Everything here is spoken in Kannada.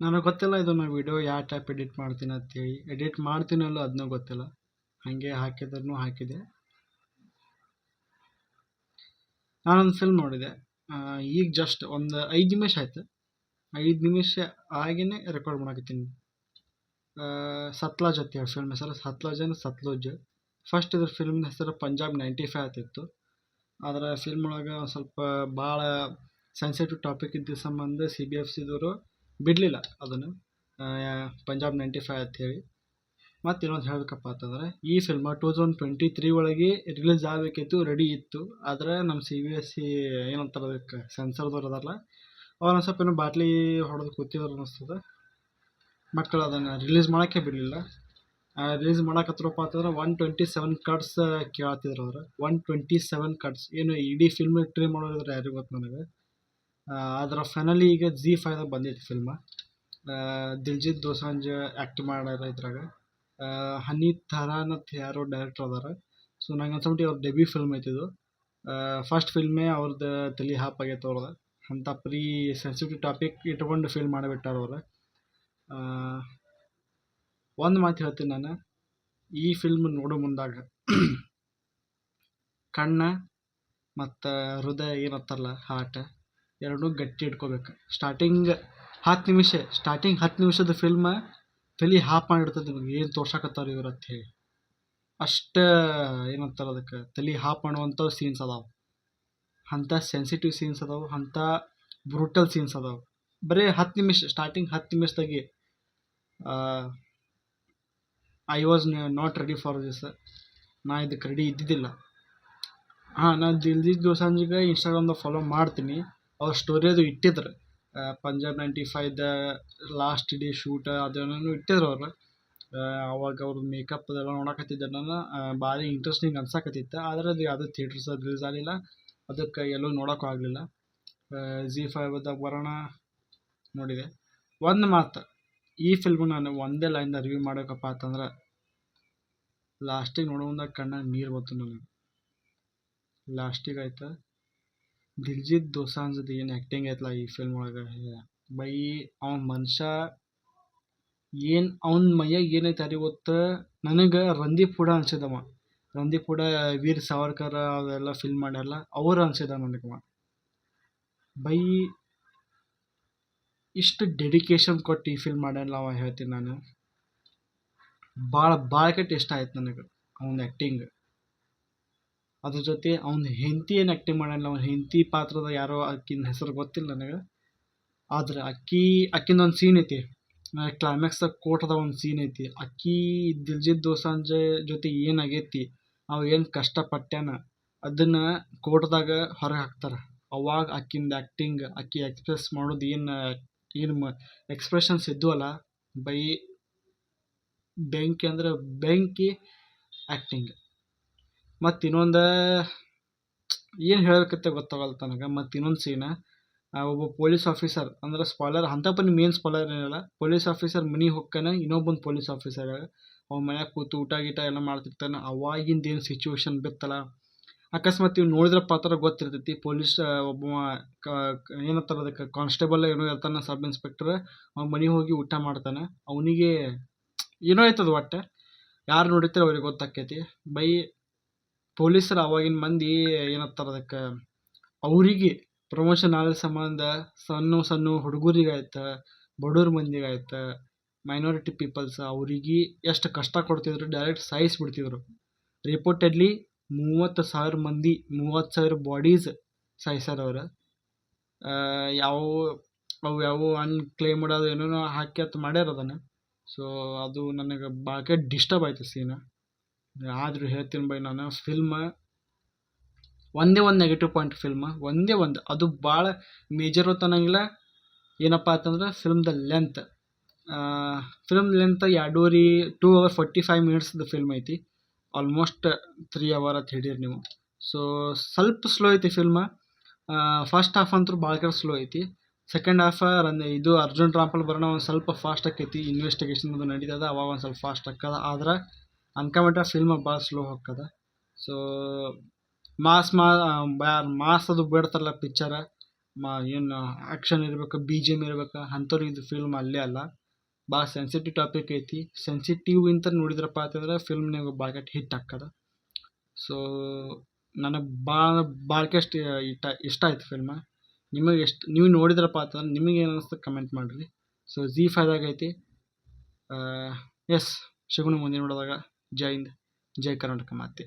ನನಗೆ ಗೊತ್ತಿಲ್ಲ ಇದು ನಾ ವಿಡಿಯೋ ಯಾವ ಟೈಪ್ ಎಡಿಟ್ ಮಾಡ್ತೀನಿ ಅಂತೇಳಿ. ಎಡಿಟ್ ಮಾಡ್ತೀನಲ್ಲೋ ಅದನ್ನೂ ಗೊತ್ತಿಲ್ಲ. ಹಾಗೆ ಹಾಕಿದ್ರೂ ಹಾಕಿದೆ. ನಾನೊಂದು ಫಿಲ್ಮ್ ನೋಡಿದೆ. ಈಗ ಜಸ್ಟ್ ಒಂದು 5 ನಿಮಿಷ ಆಯ್ತು. 5 ನಿಮಿಷ ಆಗಿನೇ ರೆಕಾರ್ಡ್ ಮಾಡಕತ್ತೀನಿ. ಸತ್ಲಜ್ ಅಂತೇಳಿ ಫಿಲ್ಮ್ ಹೆಸರು. ಸತ್ಲುಜ್. ಫಸ್ಟ್ ಇದ್ರ ಫಿಲ್ಮ್ ಹೆಸರು ಪಂಜಾಬ್ 95 ಅಂತಿತ್ತು. ಆದರೆ ಫಿಲ್ಮ್ ಒಳಗೆ ಒಂದು ಸ್ವಲ್ಪ ಭಾಳ ಸೆನ್ಸಿಟಿವ್ ಟಾಪಿಕ್ ಇದ್ದ ಸಂಬಂಧ CBFCದವರು ಬಿಡಲಿಲ್ಲ ಅದನ್ನು, ಪಂಜಾಬ್ 95 ಅಂಥೇಳಿ. ಮತ್ತು ಇನ್ನೊಂದು ಹೇಳಬೇಕಪ್ಪ ಅಂತಂದರೆ, ಈ ಫಿಲ್ಮ್ 2023 ಒಳಗೆ ರಿಲೀಸ್ ಆಗಬೇಕಿತ್ತು, ರೆಡಿ ಇತ್ತು. ಆದರೆ ನಮ್ಮ CBSC ಏನಂತಾರೆ ಅದಕ್ಕೆ, ಸೆನ್ಸರ್ದವ್ರು ಅದಾರಲ್ಲ, ಅವ್ರು ಒಂದು ಸ್ವಲ್ಪ ಏನೋ ಬಾಟ್ಲಿ ಹೊಡೆದು ಕೂತಿದ್ರು ಅನ್ನಿಸ್ತದೆ. ಮಕ್ಕಳು ಅದನ್ನು ರಿಲೀಸ್ ಮಾಡೋಕ್ಕೆ ಬಿಡಲಿಲ್ಲ. ರಿಲೀಸ್ ಮಾಡಕತ್ರಪ್ಪ ಅಂತಂದ್ರೆ 127 ಕಟ್ಸ್ ಕೇಳ್ತಿದ್ರು ಅವ್ರು. 127 ಕಟ್ಸ್ ಏನು ಇಡೀ ಫಿಲ್ಮ್ ಟ್ರೈ ಮಾಡೋರಿದ್ರೆ ಯಾರಿಗೂ ಗೊತ್ತು ನನಗೆ. ಅದರ ಫೈನಲಿ ಈಗ ZEE5ದಾಗ ಬಂದೈತಿ ಫಿಲ್ಮ್. ದಿಲ್ಜಿತ್ ದೋಸಾಂಜ್ ಆ್ಯಕ್ಟ್ ಮಾಡ್ಯಾರ ಇದ್ರಾಗ. ಹನೀತ್ ತರಾನ್ ಅಂತ ಯಾರೋ ಡೈರೆಕ್ಟರ್ ಅದಾರ. ಸೊ ನಂಗೆ ಅನ್ಸಬಿಟ್ಟು ಅವ್ರ ಡೆಬ್ಯೂ ಫಿಲ್ಮ್ ಐತಿದು. ಫಸ್ಟ್ ಫಿಲ್ಮೇ ಅವ್ರದ್ದು ತಲೆ ಹಾಪ್ ಆಗೈತೆ ಅವ್ರದ್ದು. ಅಂಥ ಸೆನ್ಸಿಟಿವ್ ಟಾಪಿಕ್ ಇಟ್ಕೊಂಡು ಫಿಲ್ಮ್ ಮಾಡಿಬಿಟ್ಟಾರ ಅವ್ರು. ಒಂದು ಮಾತು ಹೇಳ್ತೀನಿ ನಾನು, ಈ ಫಿಲ್ಮ್ ನೋಡೋ ಮುಂದಾಗ ಕಣ್ಣ ಮತ್ತು ಹೃದಯ ಏನತ್ತಾರಲ್ಲ, ಹಾರ್ಟ್, ಎರಡೂ ಗಟ್ಟಿ ಇಟ್ಕೋಬೇಕು. ಸ್ಟಾರ್ಟಿಂಗ್ 10 ನಿಮಿಷದ ಫಿಲ್ಮ್ ತಲೆ ಹಾಪ್ ಮಾಡಿರ್ತದೆ ನಿಮಗೆ, ಏನು ತೋರ್ಸಕತ್ತಾರೆ ಇವ್ರು ಅಂಥೇಳಿ. ಅಷ್ಟು ಏನಂತಾರೆ ಅದಕ್ಕೆ, ತಲೆ ಹಾಪ್ ಮಾಡುವಂಥ ಸೀನ್ಸ್ ಅದಾವೆ. ಅಂಥ ಸೆನ್ಸಿಟಿವ್ ಸೀನ್ಸ್ ಅದಾವೆ, ಅಂಥ ಬ್ರೂಟಲ್ ಸೀನ್ಸ್ ಅದಾವೆ. ಬರೀ 10 ನಿಮಿಷ, ಸ್ಟಾರ್ಟಿಂಗ್ 10 ನಿಮಿಷದಾಗೆ I was not ready for this. ನಾ ಇದಕ್ಕೆ ರೆಡಿ ಇದ್ದಿದ್ದಿಲ್ಲ. ನಾನು ದಿಲ್ಜಿತ್ ದೋಸಾಂಜಿಗೆ ಇನ್ಸ್ಟಾಗ್ರಾಮ್ದಾಗ ಫಾಲೋ ಮಾಡ್ತೀನಿ. ಅವ್ರ ಸ್ಟೋರಿ ಅದು ಇಟ್ಟಿದ್ರು, ಪಂಜಾಬ್ 95ದ ಲಾಸ್ಟ್ ಡೇ ಶೂಟ್ ಅದೇನೋ ಇಟ್ಟಿದ್ರು ಅವರು. ಅವಾಗ ಅವ್ರ ಮೇಕಪ್ ಅದೆಲ್ಲ ನೋಡಕತ್ತಿದ್ದೆ ನಾನು. ಭಾರಿ ಇಂಟ್ರೆಸ್ಟಿಂಗ್ ಅನ್ಸಕತ್ತಿತ್ತು. ಆದರೆ ಅದು ಯಾವುದೂ ಥಿಯೇಟರ್ಸ್ ರಿಲೀಸ್ ಆಗಲಿಲ್ಲ, ಅದಕ್ಕೆ ಎಲ್ಲೂ ನೋಡೋಕ್ಕೂ ಆಗಲಿಲ್ಲ. ZEE5ದಾಗ ಬರೋಣ ನೋಡಿದೆ. ಒಂದು ಮಾತು, ಈ ಫಿಲ್ಮ್ ನಾನು ಒಂದೇ ಲೈನ್ದಾಗ ರಿವ್ಯೂ ಮಾಡಬೇಕಪ್ಪ ಅಂತಂದ್ರೆ, ಲಾಸ್ಟಿಗೆ ನೋಡೋ ಮುಂದಾಗ ಕಣ್ಣಾಗ ನೀರು ಬಂತು ನನಗೆ. ಲಾಸ್ಟಿಗೆ ಆಯ್ತು ದಿಲ್ಜಿತ್ ದೋಸಾಂಜ್ದು ಏನು ಆ್ಯಕ್ಟಿಂಗ್ ಐತಲ್ಲ ಈ ಫಿಲ್ಮ್ ಒಳಗೆ, ಬೈ ಅವನ ಮನುಷ್ಯ ಏನು, ಅವನ ಮೈಯಾಗ ಏನೈತೆ ಯಾರಿಗೆ ಗೊತ್ತು. ನನಗೆ ರಂದೀಪ್ ಹೂಡಾ ಅನ್ಸಿದವ. ರಂದೀಪ್ ಹೂಡಾ ವೀರ್ ಸಾವರ್ಕರ್ ಅವೆಲ್ಲ ಫಿಲ್ಮ್ ಮಾಡ್ಯಾರಲ್ಲ, ಅವ್ರು ಅನ್ಸಿದ ನನಗೆ. ಬೈ ಇಷ್ಟು ಡೆಡಿಕೇಶನ್ ಕೊಟ್ಟು ಈ ಫಿಲ್ಮ್ ಮಾಡ್ಯಾನಲ್ಲ ಅವ, ಹೇಳ್ತೀನಿ ನಾನು. ಭಾಳ ಕೆಟ್ಟ ಇಷ್ಟ ಆಯ್ತು ನನಗೆ ಅವನ ಆ್ಯಕ್ಟಿಂಗ್. ಅದ್ರ ಜೊತೆ ಅವ್ನ ಹೆಂಡತಿ ಏನು ಆ್ಯಕ್ಟಿಂಗ್ ಮಾಡ್ಯಾನಲ್ಲ, ಅವ್ನ ಹೆಂಡತಿ ಪಾತ್ರದ ಯಾರೋ, ಆಕಿನ ಹೆಸರು ಗೊತ್ತಿಲ್ಲ ನನಗೆ. ಆದರೆ ಆಕಿಂದೊಂದು ಸೀನ್ ಐತಿ, ಕ್ಲೈಮ್ಯಾಕ್ಸ್ದಾಗ ಕೋರ್ಟ್ದಾಗ ಒಂದು ಸೀನ್ ಐತಿ. ದಿಲ್ಜಿತ್ ದೋಸಾಂಜ್ ಜೊತೆ ಏನಾಗೈತಿ, ಅವ ಏನು ಕಷ್ಟಪಟ್ಟ್ಯಾನ, ಅದನ್ನು ಕೋರ್ಟ್ದಾಗ ಹೊರಗೆ ಹಾಕ್ತಾರೆ. ಅವಾಗ ಆಕಿಂದ ಆ್ಯಕ್ಟಿಂಗ್, ಆಕಿ ಎಕ್ಸ್ಪ್ರೆಸ್ ಮಾಡೋದು ಏನು ಎಕ್ಸ್ಪ್ರೆಷನ್ಸ್ ಇದ್ವಲ್ಲ, ಬೈ ಬೆಂಕಿ ಅಂದರೆ ಬೆಂಕಿ ಆ್ಯಕ್ಟಿಂಗ್. ಮತ್ತು ಇನ್ನೊಂದು ಏನು ಹೇಳಬೇಕಂತ ಗೊತ್ತಾಗಲ್ಲ ನನಗೆ. ಮತ್ತು ಇನ್ನೊಂದು ಸೀನ, ಒಬ್ಬ ಪೊಲೀಸ್ ಆಫೀಸರ್, ಅಂದ್ರೆ ಸ್ಪಾಯ್ಲರ್ ಅಂತಪ್ಪನಿ, ಮೇನ್ ಸ್ಪಾಯ್ಲರ್ ಏನಿಲ್ಲ. ಪೊಲೀಸ್ ಆಫೀಸರ್ ಮನೆಗೆ ಹೋಗ್ತಾನೆ, ಇನ್ನೊಬ್ಬನ ಪೊಲೀಸ್ ಆಫೀಸರ್ ಅವ್ನ ಮನ್ಯಾಗ ಕೂತು ಊಟ ಗೀಟ ಎಲ್ಲ ಮಾಡ್ತಿರ್ತಾನೆ. ಅವಾಗಿಂದ ಏನು ಸಿಚುವೇಶನ್ ಬಿತ್ತಲ್ಲ, ಅಕಸ್ಮಾತ್ ಇವ್ನು ನೋಡಿದ್ರಪ್ಪ ಆ ಥರ ಗೊತ್ತಿರ್ತೈತಿ. ಪೊಲೀಸ್ ಒಬ್ಬ ಏನಂತಾರೆ ಅದಕ್ಕೆ, ಕಾನ್ಸ್ಟೇಬಲ್ ಏನೋ ಇರ್ತಾನೆ, ಸಬ್ ಇನ್ಸ್ಪೆಕ್ಟರ್. ಅವ್ನ ಮನೆಗೆ ಹೋಗಿ ಊಟ ಮಾಡ್ತಾನೆ. ಅವನಿಗೆ ಏನೋ ಆಯ್ತದ, ಒಟ್ಟು ಯಾರು ನೋಡಿರ್ತಾರೆ ಅವ್ರಿಗೆ ಗೊತ್ತಾಕೈತಿ. ಬೈ ಪೊಲೀಸರು ಅವಾಗಿನ ಮಂದಿ ಏನಂತಾರೆ ಅದಕ್ಕೆ, ಅವರಿಗೆ ಪ್ರಮೋಷನ್ ಆಗೋ ಸಂಬಂಧ ಸಣ್ಣ ಹುಡುಗರಿಗಾಯ್ತು, ಬಡವ್ರ ಮಂದಿಗಾಯ್ತು, ಮೈನಾರಿಟಿ ಪೀಪಲ್ಸ್ ಅವ್ರಿಗೆ ಎಷ್ಟು ಕಷ್ಟ ಕೊಡ್ತಿದ್ರು, ಡೈರೆಕ್ಟ್ ಸಾಯಿಸಿಬಿಡ್ತಿದ್ರು. ರಿಪೋರ್ಟೆಡ್ಲಿ 30,000 ಮಂದಿ, 30,000 ಬಾಡೀಸ್ ಸಾಯಿಸ್ಯಾರ ಅವ್ರು. ಯಾವ ಅನ್ಕ್ಲೇಮ್ಡ್ ಅದು ಏನೇನೋ ಹಾಕಿ ಅದು ಮಾಡ್ಯಾರ ಅದನ್ನು. ಸೊ ಅದು ನನಗೆ ಭಾಳ ಡಿಸ್ಟರ್ಬ್ ಆಯಿತು ಸೀನ್. ಆದರೂ ಹೇಳ್ತೀನಿ ಬೈ, ನಾನು ಫಿಲ್ಮ್ ಒಂದೇ ಒಂದು ನೆಗೆಟಿವ್ ಪಾಯಿಂಟ್, ಫಿಲ್ಮ್ ಒಂದೇ ಒಂದು, ಅದು ಭಾಳ ಮೇಜರ್ ಅನ್ನಂಗಿಲ್ಲ. ಏನಪ್ಪ ಅಂತಂದ್ರೆ ಫಿಲ್ಮ್ದ ಲೆಂತ್. ಫಿಲ್ಮ್ ಲೆಂತ್ 2 hour 45 minutesದು ಫಿಲ್ಮ್ ಐತಿ. ಆಲ್ಮೋಸ್ಟ್ 3 hour ಅಂತ ಹಿಡೀರಿ ನೀವು. ಸೊ ಸ್ವಲ್ಪ ಸ್ಲೋ ಐತಿ ಫಿಲ್ಮ್. ಫಸ್ಟ್ ಹಾಫ್ ಅಂತೂ ಭಾಳ ಸ್ಲೋ ಐತಿ. ಸೆಕೆಂಡ್ ಹಾಫ್ ಇದು ಅರ್ಜುನ್ ರಾಂಪಲ್ ಬರೋಣ ಒಂದು ಸ್ವಲ್ಪ ಫಾಸ್ಟ್ ಆಕೈತಿ. ಇನ್ವೆಸ್ಟಿಗೇಷನ್ ಅದು ನಡೀತದ, ಅವಾಗ ಒಂದು ಸ್ವಲ್ಪ ಫಾಸ್ಟ್ ಆಕ್ಕದ. ಆದ್ರೆ ಅನ್ಕೊಂಬಿಟ್ರೆ ಫಿಲ್ಮ್ ಭಾಳ ಸ್ಲೋ ಹೋಗ್ತದ. ಸೊ ಮಾಸ್ ಅದು ಬಿಡ್ತಾರಲ್ಲ ಪಿಕ್ಚರ, ಏನು ಆ್ಯಕ್ಷನ್ ಇರ್ಬೇಕು, ಬಿ ಜಿ ಎಮ್ ಇರ್ಬೇಕು ಅಂಥವ್ರಿಗೆ ಇದು ಫಿಲ್ಮ್ ಅಲ್ಲೇ ಅಲ್ಲ. ಭಾಳ ಸೆನ್ಸಿಟಿವ್ ಟಾಪಿಕ್ ಐತಿ. ಸೆನ್ಸಿಟಿವ್ ಇಂತ ನೋಡಿದ್ರಪ್ಪ ಅಂತಂದ್ರೆ ಫಿಲ್ಮ್ ನೀವು ಭಾಳ ಹಿಟ್ ಆಕ್ಕದ. ಸೊ ನನಗೆ ಭಾಳಷ್ಟು ಇಷ್ಟ ಆಯ್ತು ಫಿಲ್ಮ. ನಿಮಗೆ ನೀವು ನೋಡಿದ್ರಪ್ಪ ಅಂತಂದ್ರೆ ನಿಮಗೆ ಏನು ಅನಿಸ್ತು ಕಮೆಂಟ್ ಮಾಡಿರಿ. ಸೊ ZEE5ದಾಗ ಐತಿ. ಎಸ್, ಸಿಗೋಣ ಮುಂದಿನ ನೋಡಿದಾಗ. ಜೈ ಹಿಂದ್, ಜೈ ಕರ್ನಾಟಕ ಮಾತೆ.